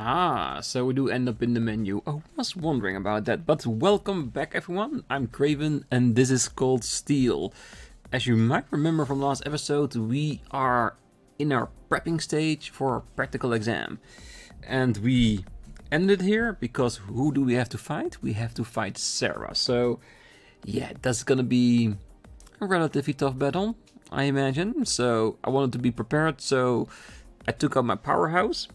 Ah, so we do end up in the menu. I was wondering about that, but welcome back everyone. I'm Craven and this is called Steel. As you might remember from last episode, we are in our prepping stage for our practical exam. And we ended here because who do we have to fight? We have to fight Sarah. So yeah, that's gonna be a relatively tough battle, I imagine. So I wanted to be prepared, so I took out my powerhouse.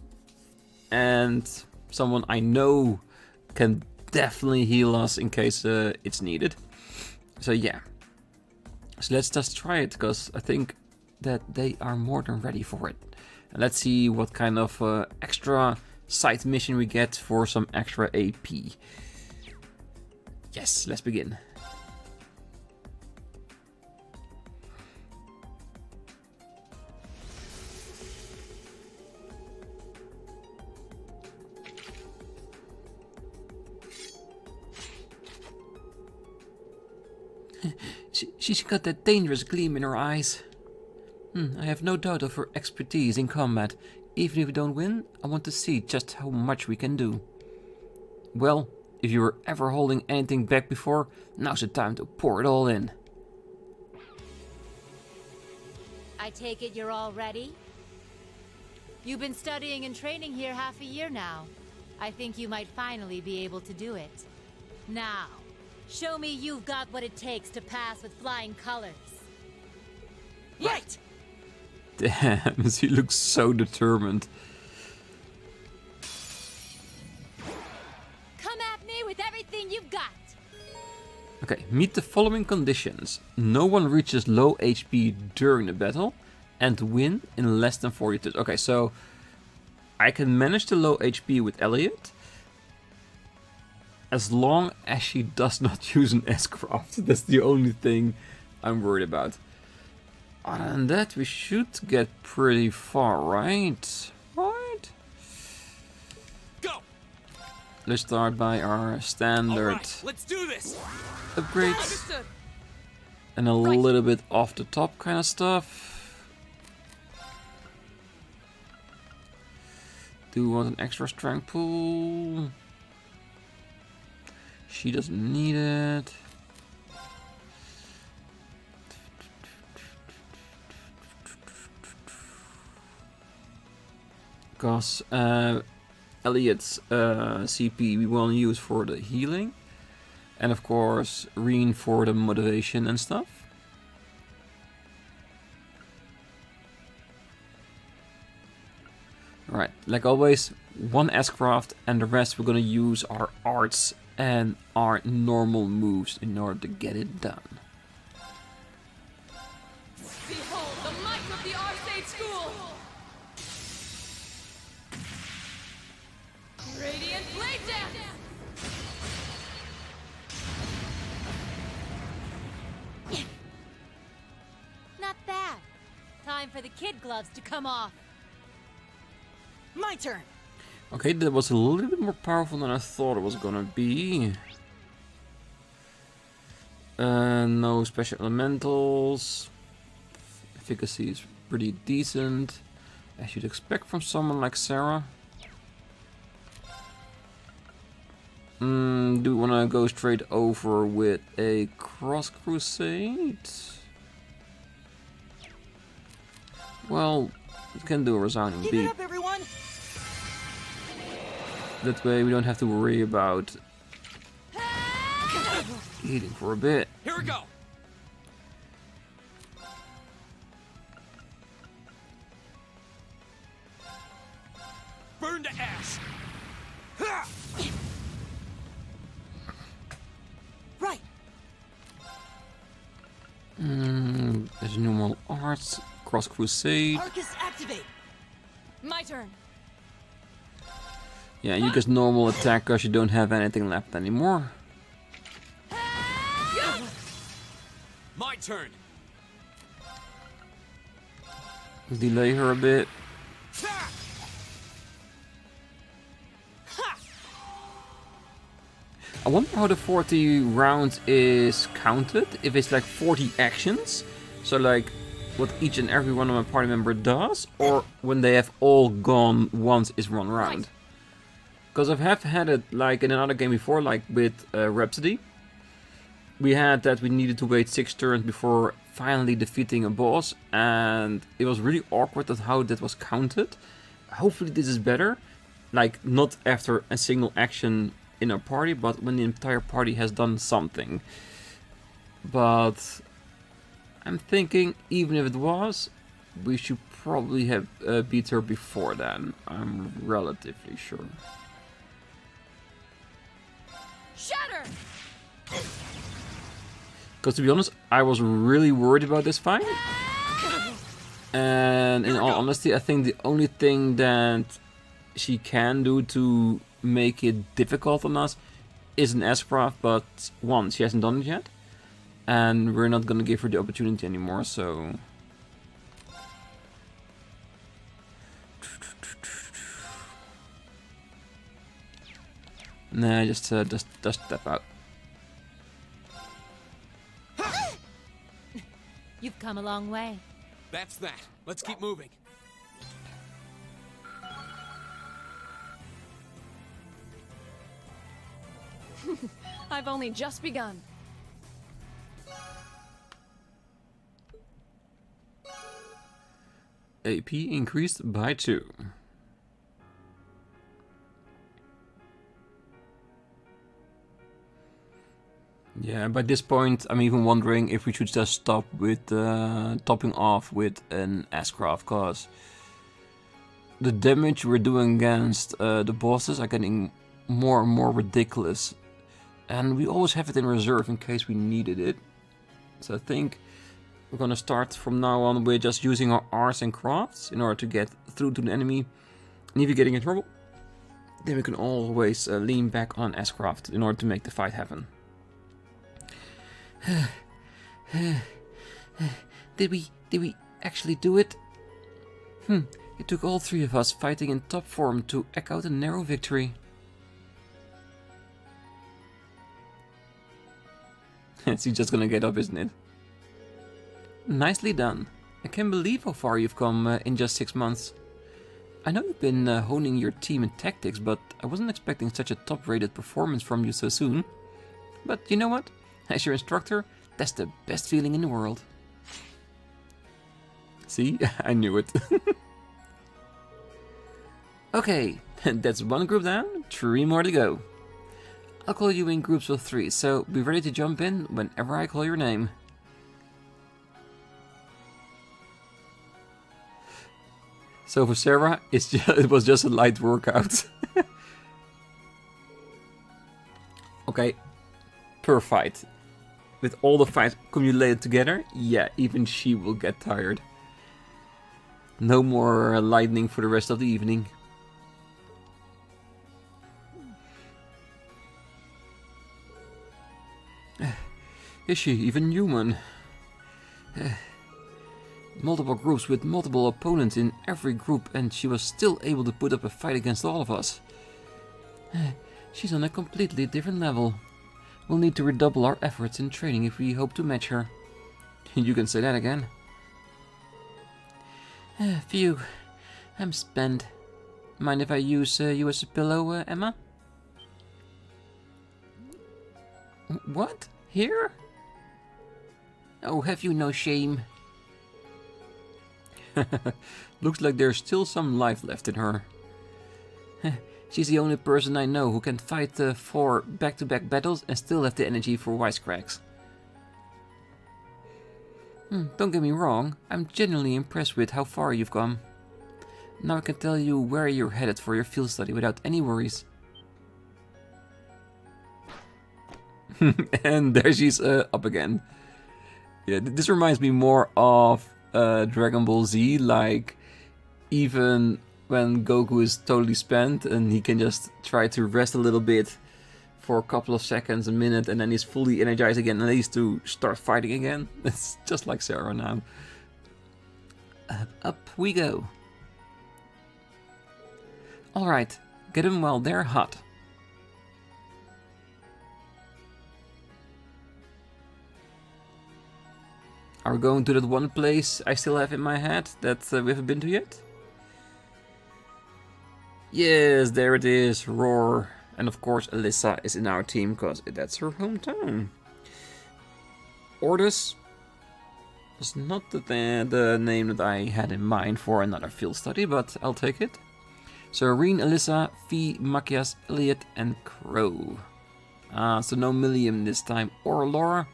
And someone I know can definitely heal us in case it's needed. So yeah. So let's just try it, because I think that they are more than ready for it. And let's see what kind of extra side mission we get for some extra AP. Yes, let's begin. She's got that dangerous gleam in her eyes. I have no doubt of her expertise in combat. Even if we don't win, I want to see just how much we can do. Well, if you were ever holding anything back before, now's the time to pour it all in. I take it you're all ready? You've been studying and training here half a year now. I think you might finally be able to do it. Now, show me you've got what it takes to pass with flying colors. Right! Damn, she looks so determined. Come at me with everything you've got! Okay, meet the following conditions. No one reaches low HP during the battle and win in less than 40 turns. Okay, so I can manage the low HP with Elliot as long as she does not use an S-craft. That's the only thing I'm worried about. Other than that, we should get pretty far, right? Right? Go! Let's start by our standard Let's do this. upgrades. Understood. And a little bit off the top kind of stuff. Do we want an extra strength pool? She doesn't need it. Because Elliot's CP we want to use for the healing. And of course Rean for the motivation and stuff. Right, like always, one S-craft and the rest we're gonna use our arts and our normal moves in order to get it done. Behold the might of the Arcade School! Radiant Blade Dance! Not bad. Time for the kid gloves to come off. My turn. Okay, that was a little bit more powerful than I thought it was gonna be. No special elementals. Efficacy is pretty decent, as you'd expect from someone like Sarah. Do we want to go straight over with a cross crusade? Well, we can do a resounding Keep beat. it up, everyone. That way we don't have to worry about eating for a bit. Here we go. Burn to ash. Ha! Right. There's normal arts, cross crusade. Arcus activate. My turn. Yeah, you just normal attack because you don't have anything left anymore. My turn. Delay her a bit. Ha! Ha! I wonder how the 40 rounds is counted. If it's like 40 actions, so like what each and every one of my party member does, or when they have all gone once is one round. Because I have had it like in another game before, like with Rhapsody. We had that we needed to wait 6 turns before finally defeating a boss, and it was really awkward at how that was counted. Hopefully this is better, like not after a single action in our party, but when the entire party has done something. But I'm thinking, even if it was, we should probably have beat her before then. I'm relatively sure. Shatter! Because to be honest, I was really worried about this fight. And in all honesty, I think the only thing that she can do to make it difficult on us is an S-craft, but one, she hasn't done it yet. And we're not gonna give her the opportunity anymore, so... Nah, just step out. You've come a long way. That's that. Let's keep moving. I've only just begun. AP increased by 2. Yeah, by this point, I'm even wondering if we should just stop with topping off with an S-craft, cause the damage we're doing against the bosses are getting more and more ridiculous, and we always have it in reserve in case we needed it. So I think we're gonna start from now on with just using our Rs and crafts in order to get through to the enemy. And if you're getting in trouble, then we can always lean back on S-craft in order to make the fight happen. Did we actually do it? It took all 3 of us fighting in top form to eke out a narrow victory. She's just gonna get up, isn't it? Nicely done. I can't believe how far you've come in just 6 months. I know you've been honing your team and tactics, but I wasn't expecting such a top-rated performance from you so soon. But you know what? As your instructor, that's the best feeling in the world. See? I knew it. Okay, that's 1 group down, 3 more to go. I'll call you in groups of 3, so be ready to jump in whenever I call your name. So for Sarah, it was just a light workout. Okay, per fight. With all the fights accumulated together, yeah, even she will get tired. No more lightning for the rest of the evening. Is she even human? Multiple groups with multiple opponents in every group, and she was still able to put up a fight against all of us. She's on a completely different level. We'll need to redouble our efforts in training if we hope to match her. You can say that again. Phew, I'm spent. Mind if I use you as a pillow, Emma? What? Here? Oh, have you no shame? Looks like there's still some life left in her. She's the only person I know who can fight 4 back-to-back battles and still have the energy for wisecracks. Don't get me wrong, I'm genuinely impressed with how far you've come. Now I can tell you where you're headed for your field study without any worries. And there she's up again. Yeah, this reminds me more of Dragon Ball Z, like even when Goku is totally spent and he can just try to rest a little bit for a couple of seconds, a minute, and then he's fully energized again and he's to start fighting again. It's just like Sarah now. Up we go. Alright, get them while they're hot. Are we going to that one place I still have in my head that we haven't been to yet? Yes, there it is, Roar. And of course Alyssa is in our team because that's her hometown. Ordus was not the name that I had in mind for another field study, but I'll take it. So Rean, Alyssa, Fee, Machias, Elliot and Crow. So no Millium this time, or Laura.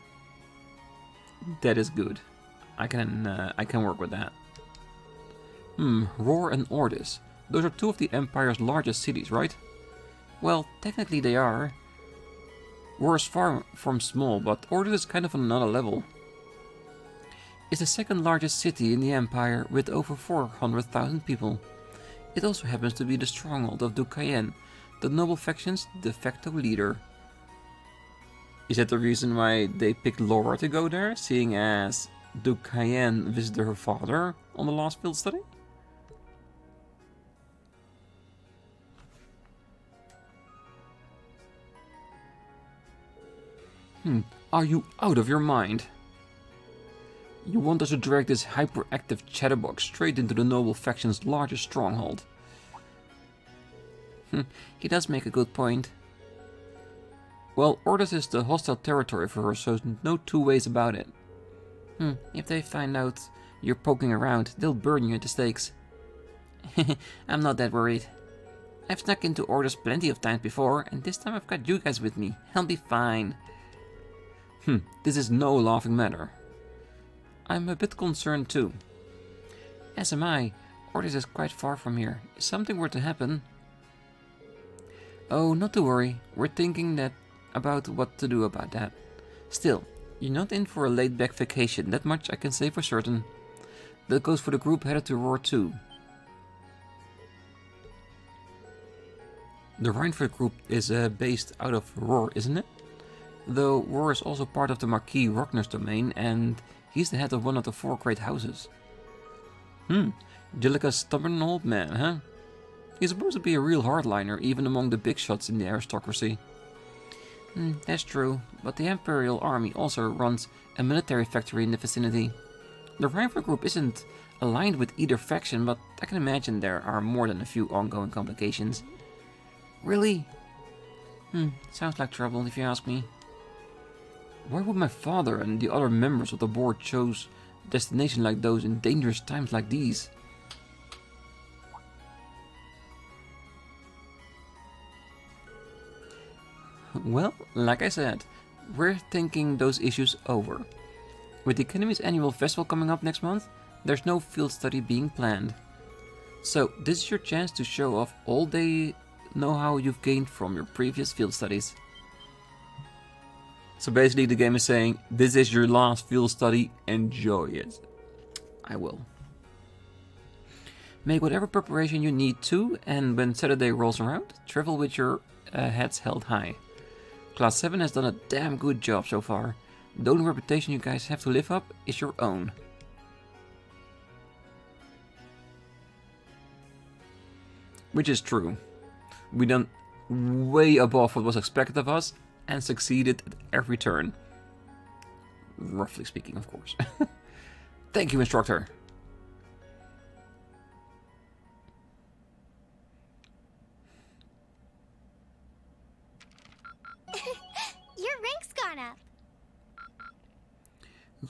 That is good. I can work with that. Roar and Ordus. Those are two of the Empire's largest cities, right? Well, technically they are. Roar is far from small, but Ordus is kind of on another level. It's the second largest city in the Empire with over 400,000 people. It also happens to be the stronghold of Duke Cayenne, the Noble Faction's de facto leader. Is that the reason why they picked Laura to go there, seeing as Duke Cayenne visited her father on the last field study? Are you out of your mind? You want us to drag this hyperactive chatterbox straight into the Noble Faction's largest stronghold? He does make a good point. Well, Ordus is the hostile territory for her, so no two ways about it. If they find out you're poking around, they'll burn you at the stakes. I'm not that worried. I've snuck into Ordus plenty of times before, and this time I've got you guys with me. I'll be fine. This is no laughing matter. I'm a bit concerned too. As am I. Ordus is quite far from here. If something were to happen... Oh, not to worry. We're thinking about what to do about that. Still, you're not in for a laid-back vacation. That much I can say for certain. That goes for the group headed to Roar too. The Reinfeld group is based out of Roar, isn't it? Though Roar is also part of the Marquis Rockner's domain, and he's the head of one of the 4 great houses. You're like a stubborn old man, huh? He's supposed to be a real hardliner, even among the big shots in the aristocracy. That's true, but the Imperial Army also runs a military factory in the vicinity. The Reinfeld group isn't aligned with either faction, but I can imagine there are more than a few ongoing complications. Really? Sounds like trouble, if you ask me. Why would my father and the other members of the board choose a destination like those in dangerous times like these? Well, like I said, we're thinking those issues over. With the Academy's annual festival coming up next month, there's no field study being planned. So, this is your chance to show off all the know-how you've gained from your previous field studies. So basically the game is saying, this is your last field study, enjoy it. I will. Make whatever preparation you need to, and when Saturday rolls around, travel with your heads held high. Class 7 has done a damn good job so far. The only reputation you guys have to live up is your own. Which is true. We done way above what was expected of us, and succeeded at every turn. Roughly speaking, of course. Thank you, instructor. Your rank's gone up.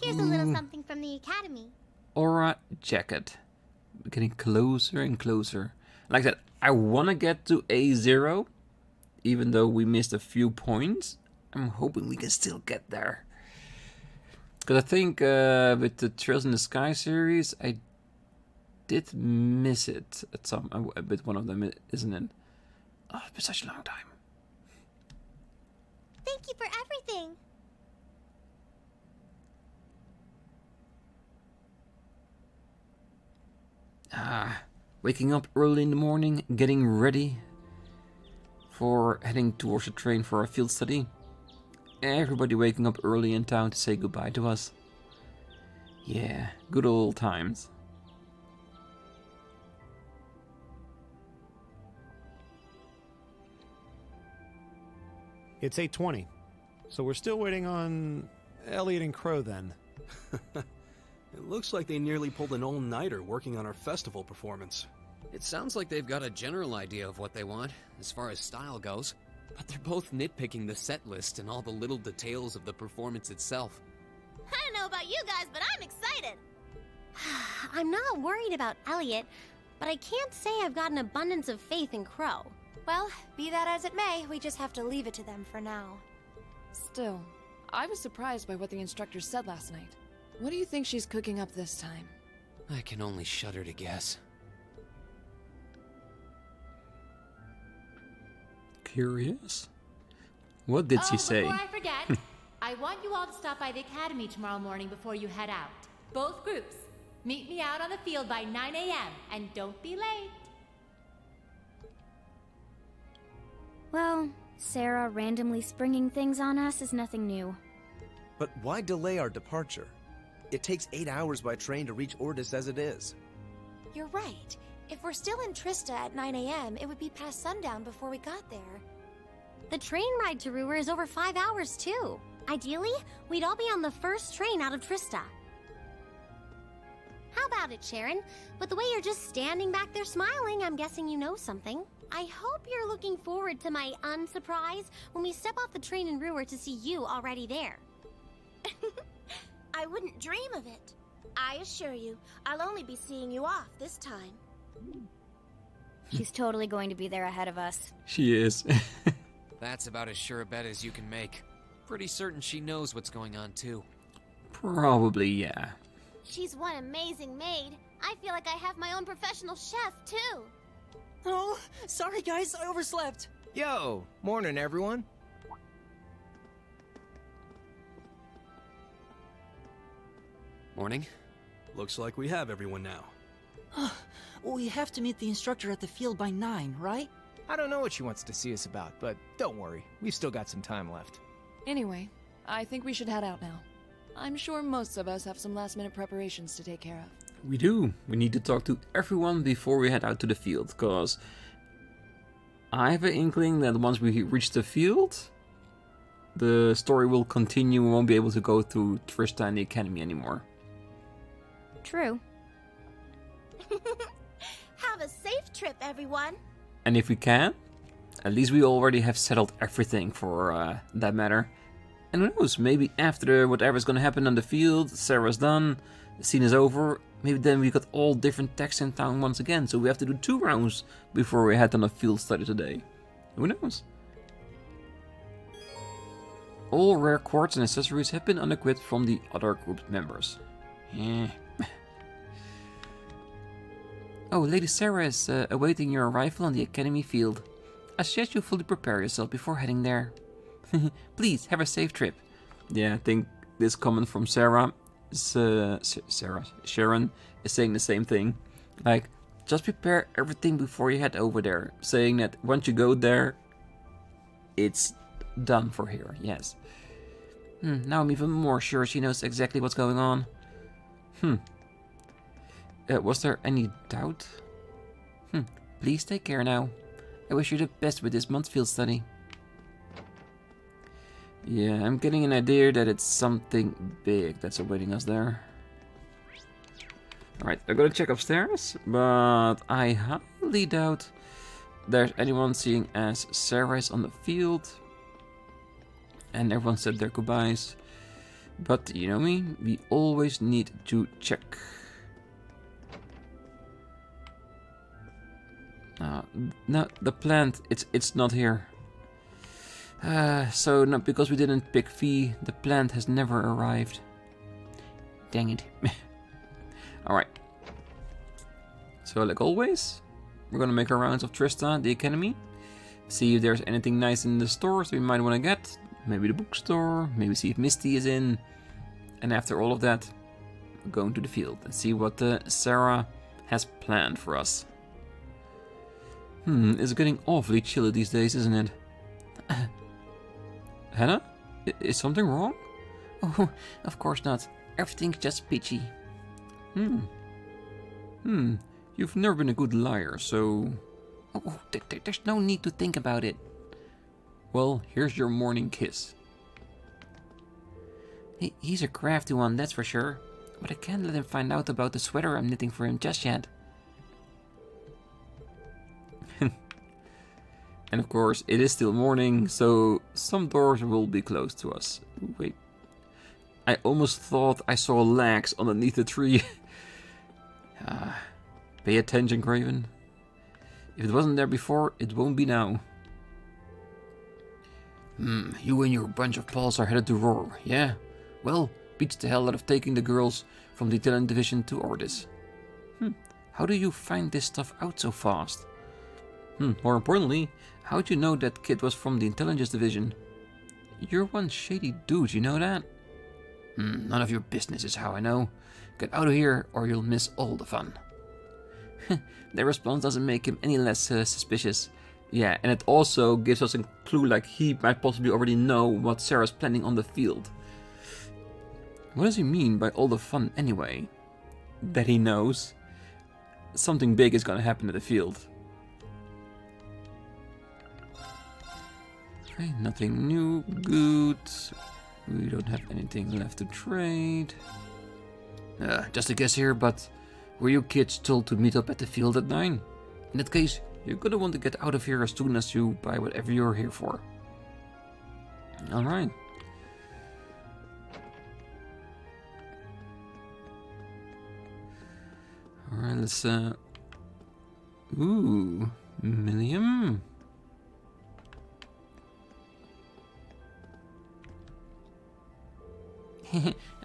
Here's a little something from the Academy. Aura jacket. We're getting closer and closer. Like that, I want to get to A0. Even though we missed a few points, I'm hoping we can still get there. Because I think with the Trails in the Sky series, I did miss it at with one of them, isn't it? Oh, it's been such a long time. Thank you for everything. Waking up early in the morning, getting ready for heading towards the train for our field study. Everybody waking up early in town to say goodbye to us. Yeah, good old times. It's 8:20, so we're still waiting on Elliot and Crow then. It looks like they nearly pulled an all-nighter working on our festival performance. It sounds like they've got a general idea of what they want, as far as style goes. But they're both nitpicking the set list and all the little details of the performance itself. I don't know about you guys, but I'm excited. I'm not worried about Elliot, but I can't say I've got an abundance of faith in Crow. Well, be that as it may, we just have to leave it to them for now. Still, I was surprised by what the instructor said last night. What do you think she's cooking up this time? I can only shudder to guess. Curious? What did she say? Before I forget, I want you all to stop by the academy tomorrow morning before you head out. Both groups. Meet me out on the field by 9 a.m. and don't be late. Well, Sarah randomly springing things on us is nothing new. But why delay our departure? It takes 8 hours by train to reach Ordis as it is. You're right. If we're still in Trista at 9 a.m., it would be past sundown before we got there. The train ride to Ruhr is over 5 hours, too. Ideally, we'd all be on the first train out of Trista. How about it, Sharon? With the way you're just standing back there smiling, I'm guessing you know something. I hope you're looking forward to my unsurprise when we step off the train in Ruhr to see you already there. I wouldn't dream of it. I assure you, I'll only be seeing you off this time. She's totally going to be there ahead of us. She is. That's about as sure a bet as you can make. Pretty certain she knows what's going on, too. Probably, yeah. She's one amazing maid. I feel like I have my own professional chef, too. Oh, sorry guys, I overslept. Yo, morning everyone. Morning. Looks like we have everyone now. We have to meet the instructor at the field by 9, right? I don't know what she wants to see us about, but don't worry, we've still got some time left. Anyway, I think we should head out now. I'm sure most of us have some last-minute preparations to take care of. We do. We need to talk to everyone before we head out to the field, because I have an inkling that once we reach the field, the story will continue. We won't be able to go through Trista and the Academy anymore. True. Have a safe trip, everyone. And if we can, at least we already have settled everything for that matter. And who knows, maybe after whatever's gonna happen on the field, Sarah's done, the scene is over, maybe then we got all different techs in town once again, so we have to do 2 rounds before we head on a field study today. Who knows? All rare quartz and accessories have been unequipped from the other group members. Yeah. Oh, Lady Sarah is awaiting your arrival on the Academy field. I suggest you fully prepare yourself before heading there. Please, have a safe trip. Yeah, I think this comment from Sarah, Sharon, is saying the same thing. Like, just prepare everything before you head over there. Saying that once you go there, it's done for here, yes. Now I'm even more sure she knows exactly what's going on. Was there any doubt? Please take care now. I wish you the best with this month's field study. Yeah, I'm getting an idea that it's something big that's awaiting us there. Alright, I'm gonna check upstairs, but I highly doubt there's anyone seeing as Sarah is on the field. And everyone said their goodbyes. But you know me, we always need to check. No, the plant, it's not here. So not because we didn't pick V, the plant has never arrived. Dang it. Alright. So like always, we're gonna make our rounds of Trista, the Academy. See if there's anything nice in the stores we might want to get. Maybe the bookstore, maybe see if Misty is in. And after all of that, we're going to the field and see what Sarah has planned for us. It's getting awfully chilly these days, isn't it? Hannah? Is something wrong? Oh, of course not. Everything's just peachy. You've never been a good liar, so... Oh, there's no need to think about it. Well, here's your morning kiss. He's a crafty one, that's for sure. But I can't let him find out about the sweater I'm knitting for him just yet. And of course, it is still morning, so some doors will be closed to us. Wait. I almost thought I saw legs underneath the tree. Pay attention, Craven. If it wasn't there before, it won't be now. You and your bunch of pals are headed to Roar, yeah? Well, beats the hell out of taking the girls from the Italian division to Ordis. How do you find this stuff out so fast? More importantly, how'd you know that kid was from the intelligence division? You're one shady dude, you know that? None of your business is how I know. Get out of here or you'll miss all the fun. Their response doesn't make him any less suspicious. Yeah, and it also gives us a clue like he might possibly already know what Sarah's planning on the field. What does he mean by all the fun anyway? That he knows something big is gonna happen at the field. Okay, nothing new. Good. We don't have anything left to trade. Just a guess here, but were you kids told to meet up at the field at 9? In that case, you're gonna want to get out of here as soon as you buy whatever you're here for. Alright. Alright, let's ooh, Millium.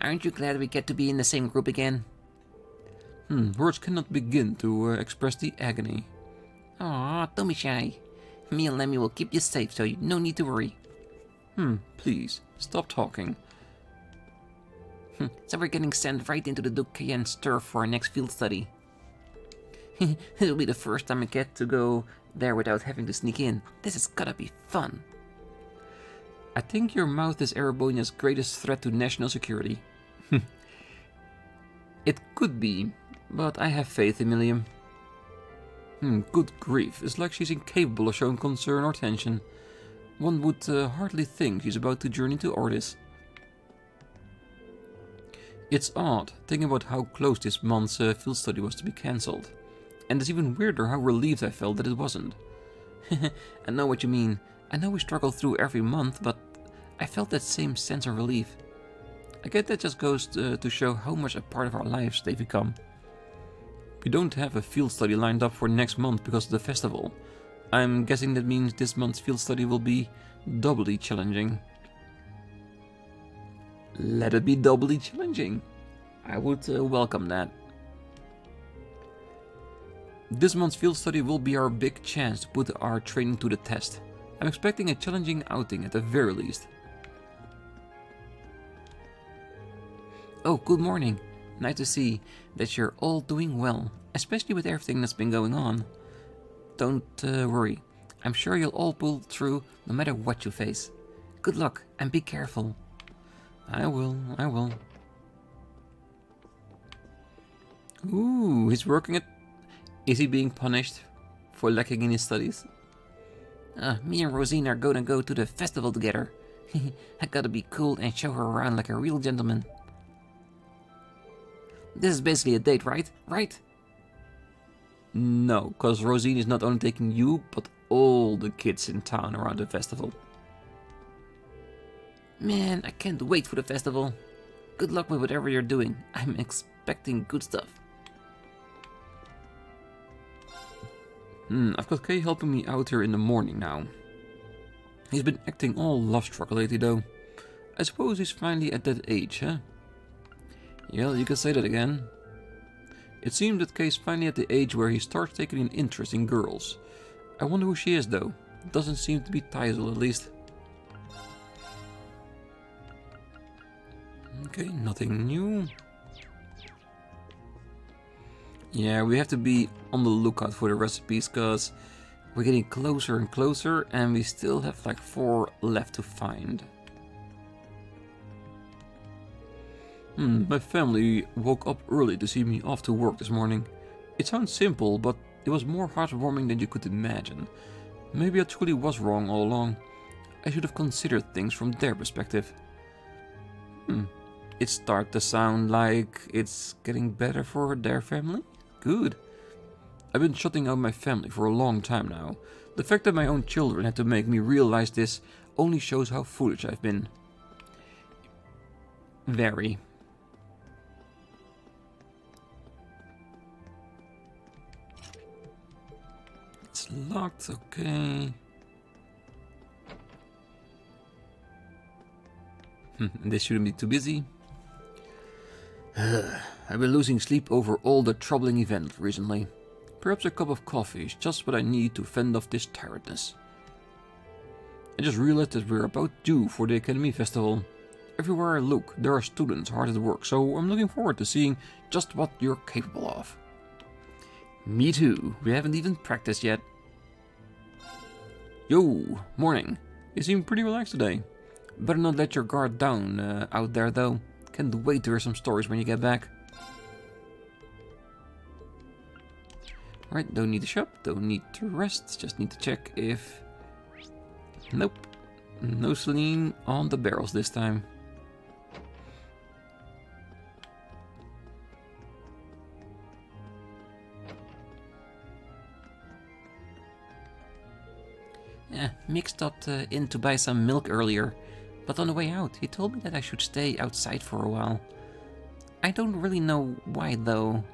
Aren't you glad we get to be in the same group again? Words cannot begin to express the agony. Aw, don't be shy. Me and Lemmy will keep you safe, so you no need to worry. Please, stop talking. So we're getting sent right into the Duke Cayenne's turf for our next field study. It'll be the first time I get to go there without having to sneak in. This is gotta be fun. I think your mouth is Erebonia's greatest threat to national security. It could be, but I have faith in Millium. Good grief, it's like she's incapable of showing concern or tension. One would hardly think she's about to journey to Ordis. It's odd, thinking about how close this month's field study was to be cancelled. And it's even weirder how relieved I felt that it wasn't. I know what you mean. I know we struggle through every month, but I felt that same sense of relief. I guess that just goes to show how much a part of our lives they've become. We don't have a field study lined up for next month because of the festival. I'm guessing that means this month's field study will be doubly challenging. Let it be doubly challenging. I would welcome that. This month's field study will be our big chance to put our training to the test. I'm expecting a challenging outing at the very least. Oh, good morning. Nice to see that you're all doing well, especially with everything that's been going on. Don't worry. I'm sure you'll all pull through no matter what you face. Good luck and be careful. I will. Ooh, he's working it. Is he being punished for lacking in his studies? Me and Rosine are gonna go to the festival together. I gotta be cool and show her around like a real gentleman. This is basically a date, right? Right? No, cause Rosine is not only taking you, but all the kids in town around the festival. Man, I can't wait for the festival. Good luck with whatever you're doing. I'm expecting good stuff. I've got Kay helping me out here in the morning now. He's been acting all love-struck lately though. I suppose he's finally at that age, huh? Yeah, you can say that again. It seems that Kay's finally at the age where he starts taking an interest in girls. I wonder who she is though. Doesn't seem to be Tysel at least. Okay, nothing new. Yeah, we have to be on the lookout for the recipes, because we're getting closer and closer and we still have like 4 left to find. My family woke up early to see me off to work this morning. It sounds simple, but it was more heartwarming than you could imagine. Maybe I truly was wrong all along. I should have considered things from their perspective. It starts to sound like it's getting better for their family? Good. I've been shutting out my family for a long time now. The fact that my own children had to make me realize this only shows how foolish I've been. Very. It's locked, okay. This shouldn't be too busy. I've been losing sleep over all the troubling events recently. Perhaps a cup of coffee is just what I need to fend off this tiredness. I just realized that we're about due for the Academy Festival. Everywhere I look, there are students hard at work, so I'm looking forward to seeing just what you're capable of. Me too. We haven't even practiced yet. Yo, morning. You seem pretty relaxed today. Better not let your guard down out there though. Can't wait to hear some stories when you get back. Right, don't need to shop, don't need to rest, just need to check if... Nope, no Celine on the barrels this time. Mick stopped in to buy some milk earlier, but on the way out he told me that I should stay outside for a while. I don't really know why though.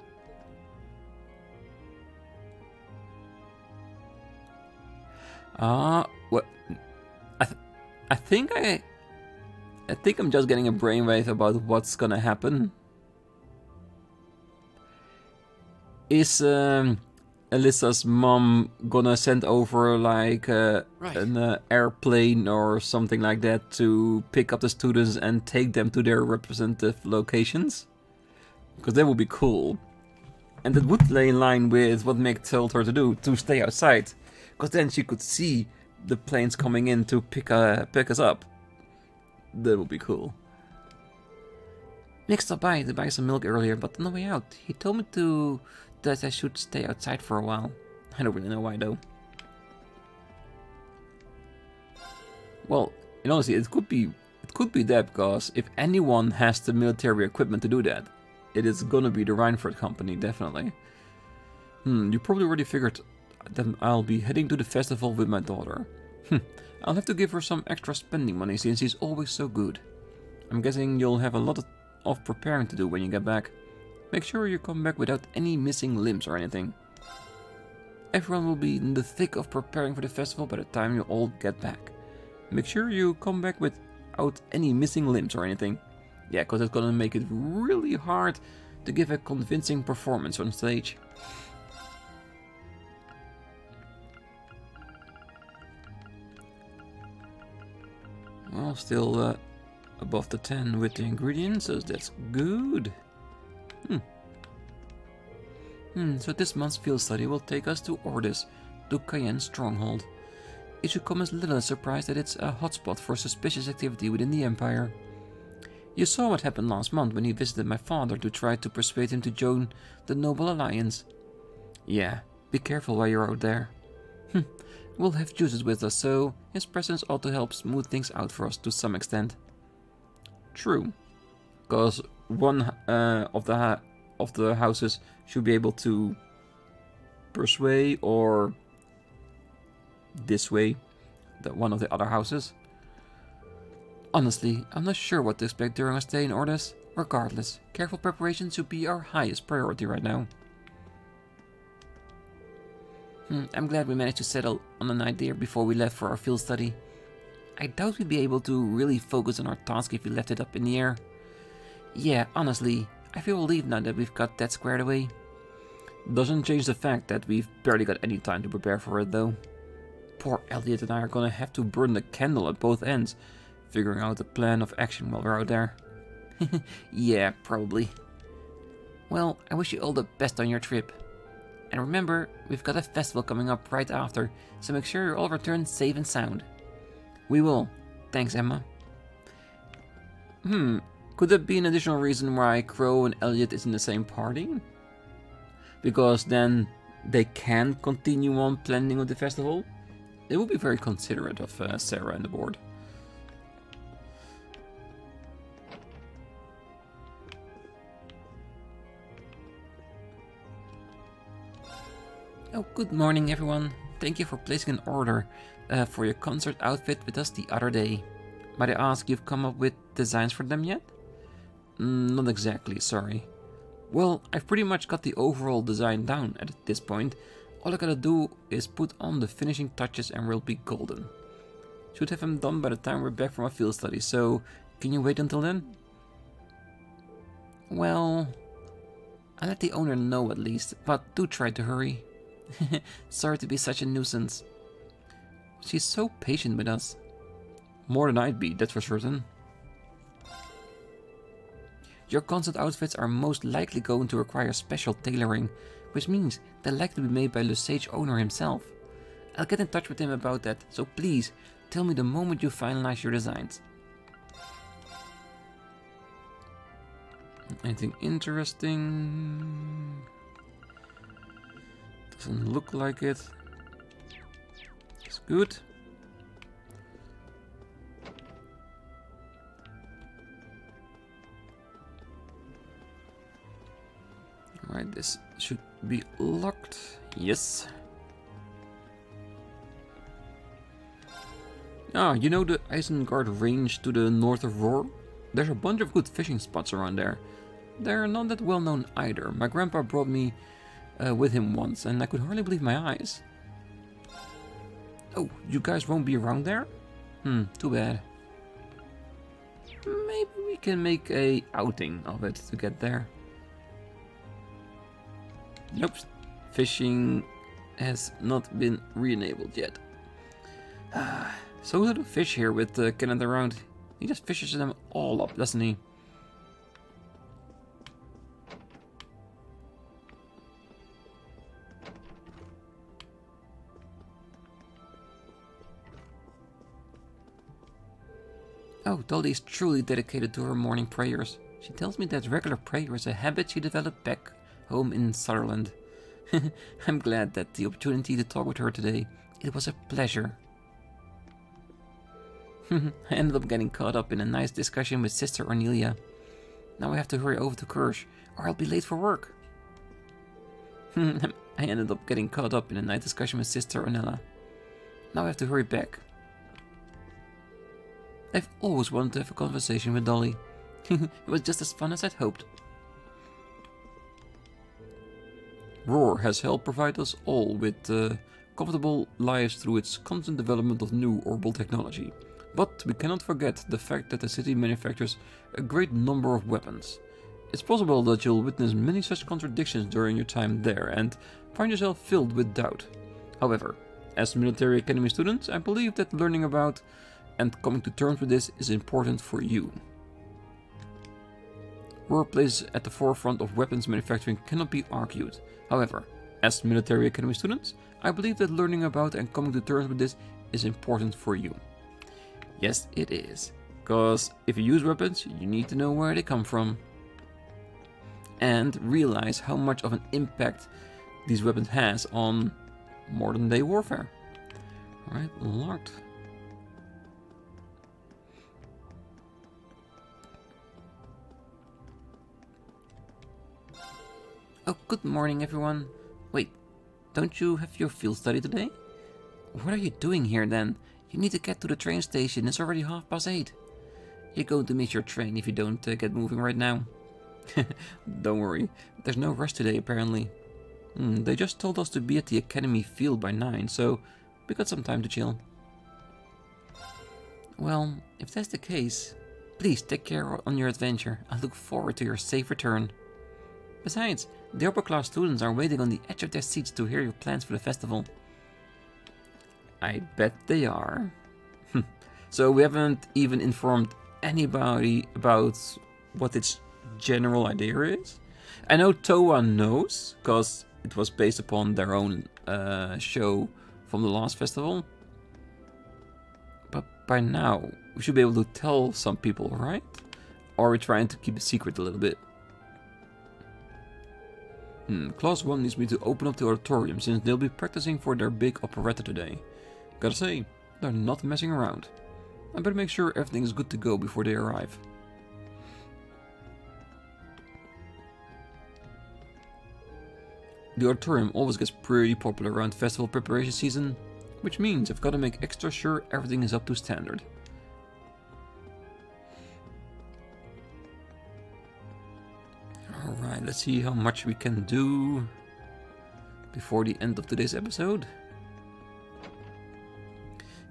What? I think I'm just getting a brainwave about what's gonna happen. Is Alyssa's mom gonna send over like an airplane or something like that to pick up the students and take them to their representative locations? Because that would be cool. And that would lay in line with what Meg told her to do, to stay outside. Because then she could see the planes coming in to pick us up. That would be cool. Nick stopped by to buy some milk earlier, but on the way out, he told me that I should stay outside for a while. I don't really know why though. Well, in honesty, it could be that because if anyone has the military equipment to do that, it is gonna be the Reinford company, definitely. You probably already figured that I'll be heading to the festival with my daughter. I'll have to give her some extra spending money since she's always so good. I'm guessing you'll have a lot of preparing to do when you get back. Make sure you come back without any missing limbs or anything. Everyone will be in the thick of preparing for the festival by the time you all get back. Make sure you come back without any missing limbs or anything. Yeah, because it's gonna make it really hard to give a convincing performance on stage. Well, still above the 10 with the ingredients, so that's good. So this month's field study will take us to Ordis, to Cayenne's stronghold. It should come as little a surprise that it's a hotspot for suspicious activity within the Empire. You saw what happened last month when he visited my father to try to persuade him to join the Noble Alliance. Yeah, be careful while you're out there. We'll have Juices with us, so his presence ought to help smooth things out for us to some extent. True, because one of the houses should be able to persuade or dissuade one of the other houses. Honestly, I'm not sure what to expect during our stay in Ordis. Regardless, careful preparation should be our highest priority right now. I'm glad we managed to settle on an idea before we left for our field study. I doubt we'd be able to really focus on our task if we left it up in the air. Yeah, honestly, I feel relieved now that we've got that squared away. Doesn't change the fact that we've barely got any time to prepare for it though. Poor Elliot and I are gonna have to burn the candle at both ends, figuring out a plan of action while we're out there. Yeah, probably. Well, I wish you all the best on your trip. And remember, we've got a festival coming up right after, so make sure you all return safe and sound. We will. Thanks, Emma. Could that be an additional reason why Crow and Elliot is in the same party? Because then they can continue on planning with the festival? It would be very considerate of Sarah and the board. Oh, good morning everyone. thank you for placing an order for your concert outfit with us the other day. Might I ask, you've come up with designs for them yet? Not exactly, sorry. Well, I've pretty much got the overall design down at this point. All I gotta do is put on the finishing touches and we'll be golden. Should have them done by the time we're back from our field study, so can you wait until then? Well, I'll let the owner know at least, but do try to hurry. Sorry to be such a nuisance. She's so patient with us. More than I'd be, that's for certain. Your concert outfits are most likely going to require special tailoring, which means they'll likely be made by the Sage owner himself. I'll get in touch with him about that, so please tell me the moment you finalize your designs. Anything interesting? Doesn't look like it. It's good. Alright, this should be locked. Yes. Ah, you know the Isengard range to the north of Roar? There's a bunch of good fishing spots around there. They're not that well known either. My grandpa brought me with him once and I could hardly believe my eyes. Oh, you guys won't be around there? Too bad. Maybe we can make a outing of it to get there. Nope, fishing has not been re-enabled yet. So little fish here with Kenneth around. He just fishes them all up, doesn't he? Oh, Dolly is truly dedicated to her morning prayers. She tells me that regular prayer is a habit she developed back home in Sutherland. I'm glad that the opportunity to talk with her today. It was a pleasure. I ended up getting caught up in a nice discussion with Sister Ornelia. Now I have to hurry over to Kirsch, or I'll be late for work. I ended up getting caught up in a nice discussion with Sister Ornella. Now I have to hurry back. I've always wanted to have a conversation with Dolly. It was just as fun as I'd hoped. Roar has helped provide us all with comfortable lives through its constant development of new orbital technology. But we cannot forget the fact that the city manufactures a great number of weapons. It's possible that you'll witness many such contradictions during your time there and find yourself filled with doubt. However, as Military Academy students, I believe that learning about and coming to terms with this is important for you. Roar places at the forefront of weapons manufacturing cannot be argued. However, as Military Academy students, I believe that learning about and coming to terms with this is important for you. Yes, it is. Because if you use weapons, you need to know where they come from. And realize how much of an impact these weapons has on modern day warfare. Alright, locked. Oh, good morning everyone. Wait, don't you have your field study today? What are you doing here then? You need to get to the train station, it's already 8:30. You're going to miss your train if you don't get moving right now. Don't worry, there's no rush today apparently. They just told us to be at the academy field by 9, so we got some time to chill. Well, if that's the case, please take care on your adventure. I look forward to your safe return. Besides, the upper class students are waiting on the edge of their seats to hear your plans for the festival. I bet they are. So we haven't even informed anybody about what its general idea is. I know Toa knows, because it was based upon their own show from the last festival. But by now, we should be able to tell some people, right? Or are we trying to keep it secret a little bit? Class 1 needs me to open up the auditorium since they'll be practicing for their big operetta today. Gotta say, they're not messing around. I better make sure everything is good to go before they arrive. The auditorium always gets pretty popular around festival preparation season, which means I've got to make extra sure everything is up to standard. Alright, let's see how much we can do before the end of today's episode.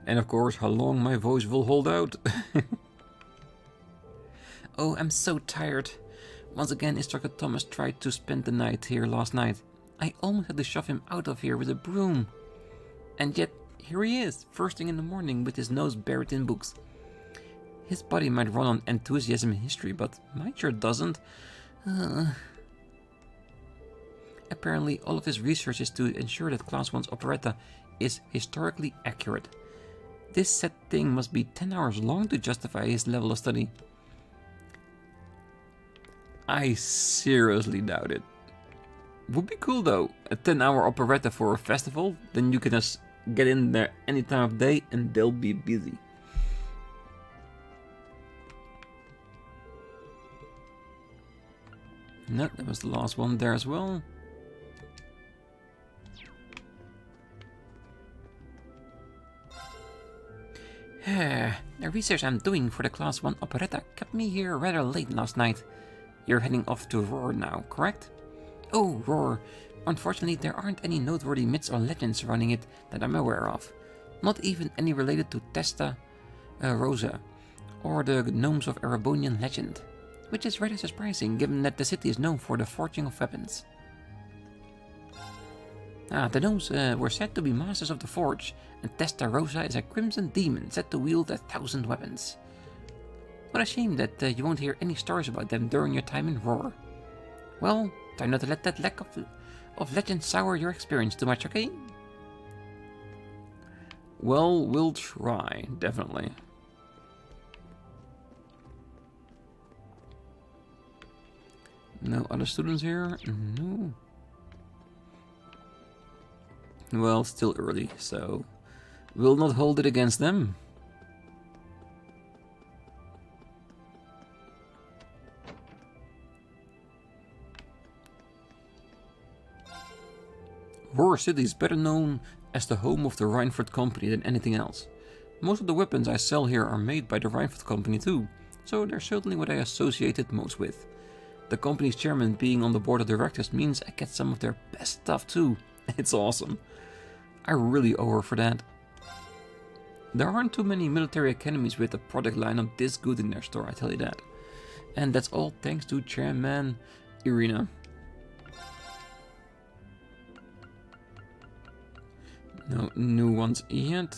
And of course, how long my voice will hold out. Oh, I'm so tired. Once again, Instructor Thomas tried to spend the night here last night. I almost had to shove him out of here with a broom. And yet, here he is, first thing in the morning with his nose buried in books. His body might run on enthusiasm in history, but mine sure doesn't. Apparently, all of his research is to ensure that Class 1's operetta is historically accurate. This set thing must be 10 hours long to justify his level of study. I seriously doubt it. Would be cool though, a 10-hour operetta for a festival, then you can just get in there any time of day and they'll be busy. No, that was the last one there as well. The research I'm doing for the Class 1 operetta kept me here rather late last night. You're heading off to Roar now, correct? Oh, Roar. Unfortunately, there aren't any noteworthy myths or legends surrounding it that I'm aware of. Not even any related to Testa, Rosa, or the gnomes of Erebonian legend. Which is rather surprising, given that the city is known for the forging of weapons. The gnomes were said to be masters of the forge, and Testa Rosa is a crimson demon said to wield 1,000 weapons. What a shame that you won't hear any stories about them during your time in Roar. Well, try not to let that lack of legend sour your experience too much, okay? Well, we'll try, definitely. No other students here? No. Well, still early, so we'll not hold it against them. Roar City is better known as the home of the Reinford Company than anything else. Most of the weapons I sell here are made by the Reinford Company too, so they're certainly what I associate it most with. The company's chairman being on the board of directors means I get some of their best stuff too. It's awesome. I really owe her for that. There aren't too many military academies with a product lineup this good in their store, I tell you that. And that's all thanks to Chairman Irina. No new ones yet.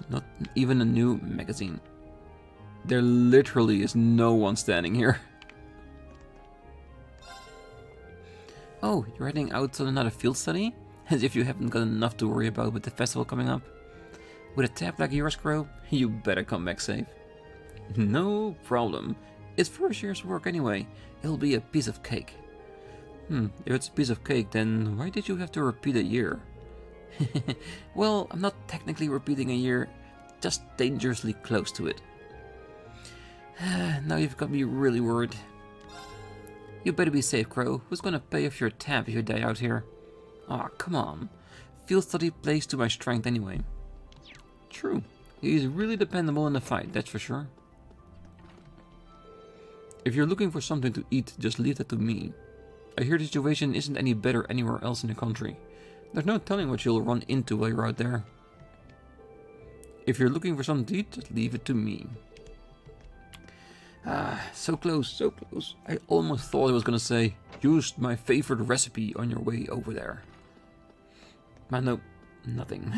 Not even a new magazine. There literally is no one standing here. Oh, you're heading out on another field study? As if you haven't got enough to worry about with the festival coming up. With a tab like yours, Crow, you better come back safe. No problem. It's first year's work anyway. It'll be a piece of cake. If it's a piece of cake, then why did you have to repeat a year? Well, I'm not technically repeating a year, just dangerously close to it. Now you've got me really worried. You better be safe, Crow. Who's gonna pay off your tab if you die out here? Aw, come on. Field study plays to my strength anyway. True. He's really dependable in the fight, that's for sure. If you're looking for something to eat, just leave that to me. I hear the situation isn't any better anywhere else in the country. There's no telling what you'll run into while you're out there. If you're looking for something to eat, just leave it to me. So close, so close. I almost thought I was gonna say, use my favorite recipe on your way over there. But no, nothing.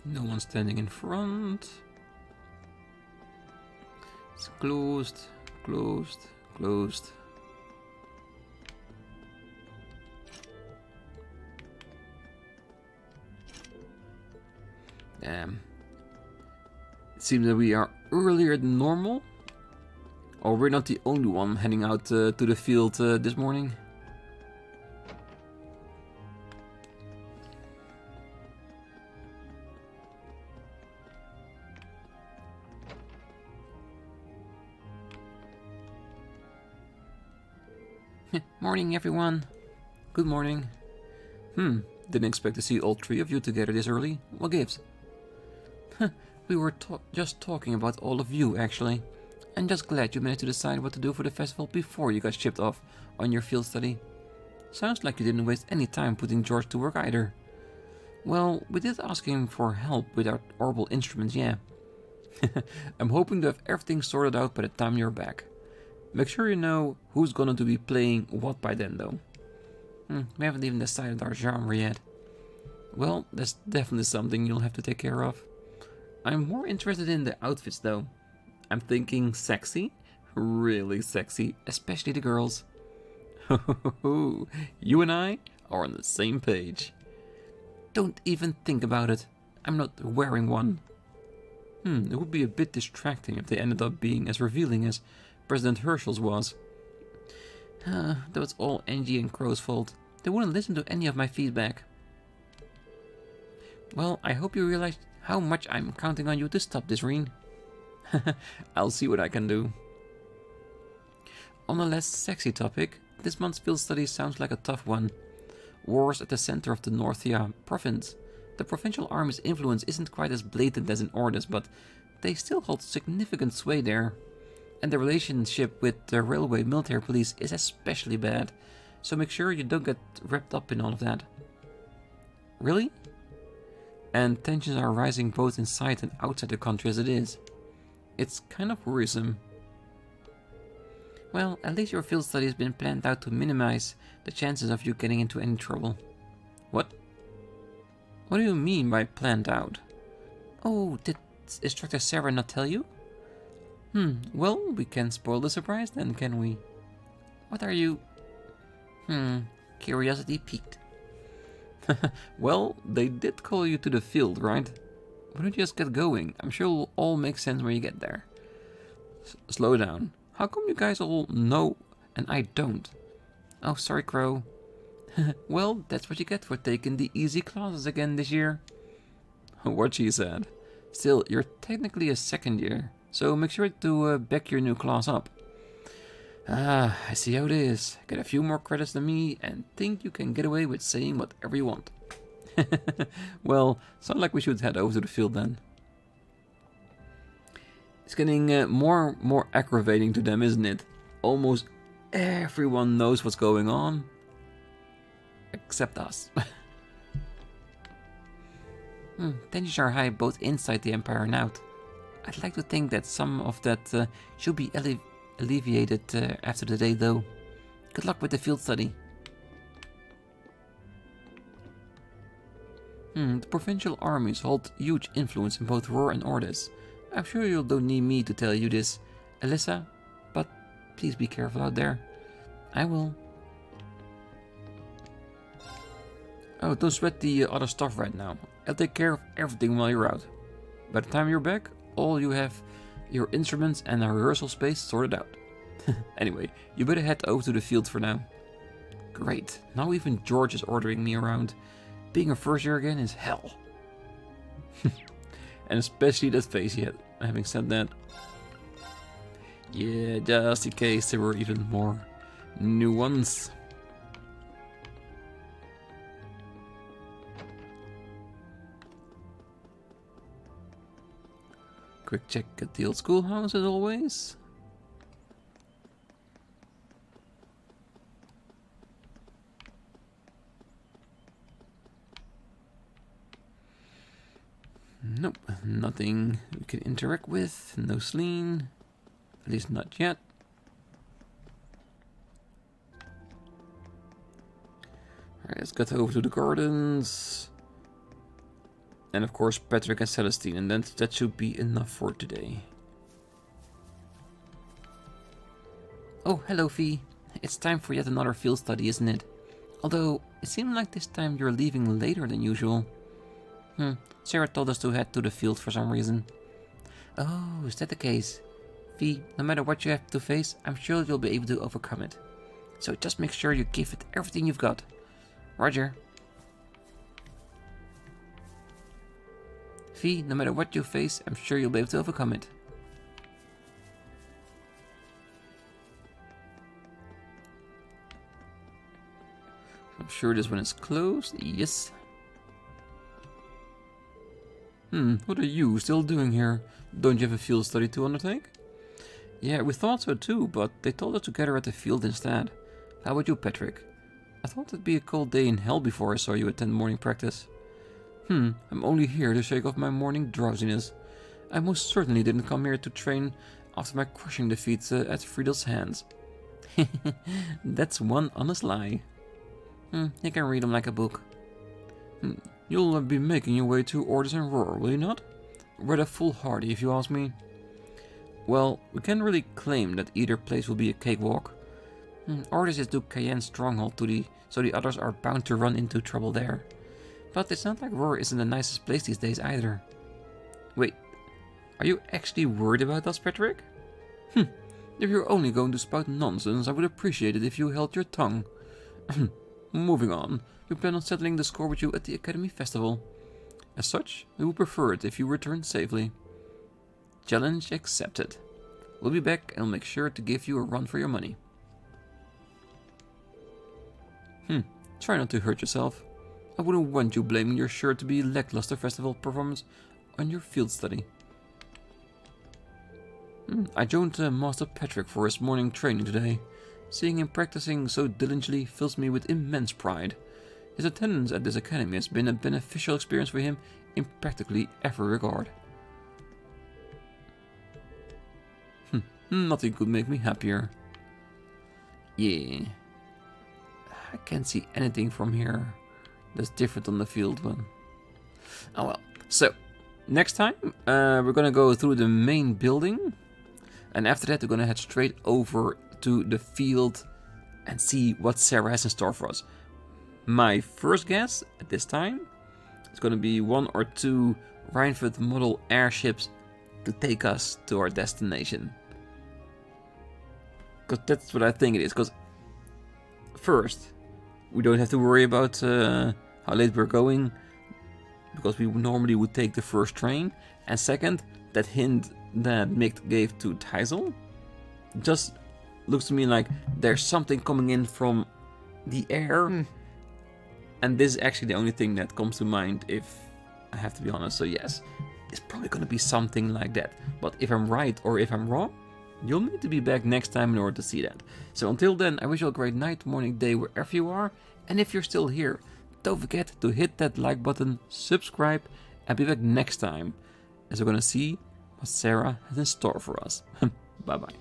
No one standing in front. It's closed, closed, closed. Damn. It seems that we are earlier than normal. Or we're not the only one heading out to the field this morning. Morning, everyone. Good morning. Didn't expect to see all three of you together this early. What gives? We were just talking about all of you, actually. I'm just glad you managed to decide what to do for the festival before you got shipped off on your field study. Sounds like you didn't waste any time putting George to work either. Well, we did ask him for help with our orbital instruments, yeah. I'm hoping to have everything sorted out by the time you're back. Make sure you know who's going to be playing what by then, though. We haven't even decided our genre yet. Well, that's definitely something you'll have to take care of. I'm more interested in the outfits, though. I'm thinking sexy, really sexy, especially the girls. You and I are on the same page. Don't even think about it. I'm not wearing one. It would be a bit distracting if they ended up being as revealing as President Herschel's was. Though it's all Angie and Crow's fault. They wouldn't listen to any of my feedback. Well, I hope you realize how much I'm counting on you to stop this, Rean. I'll see what I can do. On a less sexy topic, this month's field study sounds like a tough one. Wars at the center of the Northia province. The provincial army's influence isn't quite as blatant as in Ordis, but they still hold significant sway there. And the relationship with the railway military police is especially bad, so make sure you don't get wrapped up in all of that. Really? And tensions are rising both inside and outside the country as it is. It's kind of worrisome. Well, at least your field study has been planned out to minimize the chances of you getting into any trouble. What? What do you mean by planned out? Oh, did Instructor Sarah not tell you? Well, we can't spoil the surprise then, can we? What are you... Curiosity piqued. Well, they did call you to the field, right? Why don't you just get going? I'm sure it'll all make sense when you get there. Slow down. How come you guys all know and I don't? Oh, sorry, Crow. Well, that's what you get for taking the easy classes again this year. What she said. Still, you're technically a second year, so make sure to back your new class up. I see how it is. Get a few more credits than me and think you can get away with saying whatever you want. Well, sounds like we should head over to the field then. It's getting more aggravating to them, isn't it? Almost everyone knows what's going on. Except us. Tensions are high both inside the Empire and out. I'd like to think that some of that should be alleviated after the day, though. Good luck with the field study. The provincial armies hold huge influence in both Roar and Ordis. I'm sure you don't need me to tell you this, Alyssa, but please be careful out there. I will. Oh, don't sweat the other stuff right now. I'll take care of everything while you're out. By the time you're back, all you have your instruments and a rehearsal space sorted out. Anyway, you better head over to the field for now. Great, now even George is ordering me around. Being a first year again is hell. And especially that face yet. Having said that. Yeah, just in case there were even more new ones. Quick check at the old schoolhouse as always. Nope, nothing we can interact with. No Sleen. At least not yet. Alright, let's get over to the gardens. And of course Patrick and Celestine, and then that should be enough for today. Oh, hello Fee. It's time for yet another field study, isn't it? Although, it seemed like this time you're leaving later than usual. Sarah told us to head to the field for some reason. Oh, is that the case? Fee, no matter what you have to face, I'm sure you'll be able to overcome it. So just make sure you give it everything you've got. Roger. Fee, no matter what you face, I'm sure you'll be able to overcome it. I'm sure this one is closed. Yes. What are you still doing here? Don't you have a field study to undertake? Yeah, we thought so too, but they told us to gather at the field instead. How about you, Patrick? I thought it'd be a cold day in hell before I saw you attend morning practice. I'm only here to shake off my morning drowsiness. I most certainly didn't come here to train after my crushing defeat at Friedel's hands. That's one honest lie. You can read them like a book. You'll be making your way to Orders and Roar, will you not? Rather foolhardy, if you ask me. Well, we can't really claim that either place will be a cakewalk. Orders is to Cayenne's stronghold so the others are bound to run into trouble there. But it's not like Roar isn't the nicest place these days either. Wait, are you actually worried about us, Patrick? If you're only going to spout nonsense, I would appreciate it if you held your tongue. Moving on, we plan on settling the score with you at the Academy Festival. As such, we would prefer it if you return safely. Challenge accepted. We'll be back and we'll make sure to give you a run for your money. Try not to hurt yourself. I wouldn't want you blaming your sure to be lackluster festival performance on your field study. I joined Master Patrick for his morning training today. Seeing him practicing so diligently fills me with immense pride. His attendance at this academy has been a beneficial experience for him in practically every regard. Nothing could make me happier. Yeah. I can't see anything from here that's different on the field one. Oh well. So, next time we're gonna go through the main building. And after that we're gonna head straight over to the field and see what Sarah has in store for us. My first guess at this time is gonna be 1 or 2 Reinfeld model airships to take us to our destination. Because that's what I think it is. Because first, we don't have to worry about how late we're going, because we normally would take the first train. And second, that hint that Mick gave to Teisel just looks to me like there's something coming in from the air. And this is actually the only thing that comes to mind, if I have to be honest. So yes, it's probably going to be something like that. But if I'm right or if I'm wrong, you'll need to be back next time in order to see that. So until then, I wish you a great night, morning, day, wherever you are. And if you're still here, don't forget to hit that like button, subscribe, and be back next time as we're gonna see what Sarah has in store for us. Bye bye.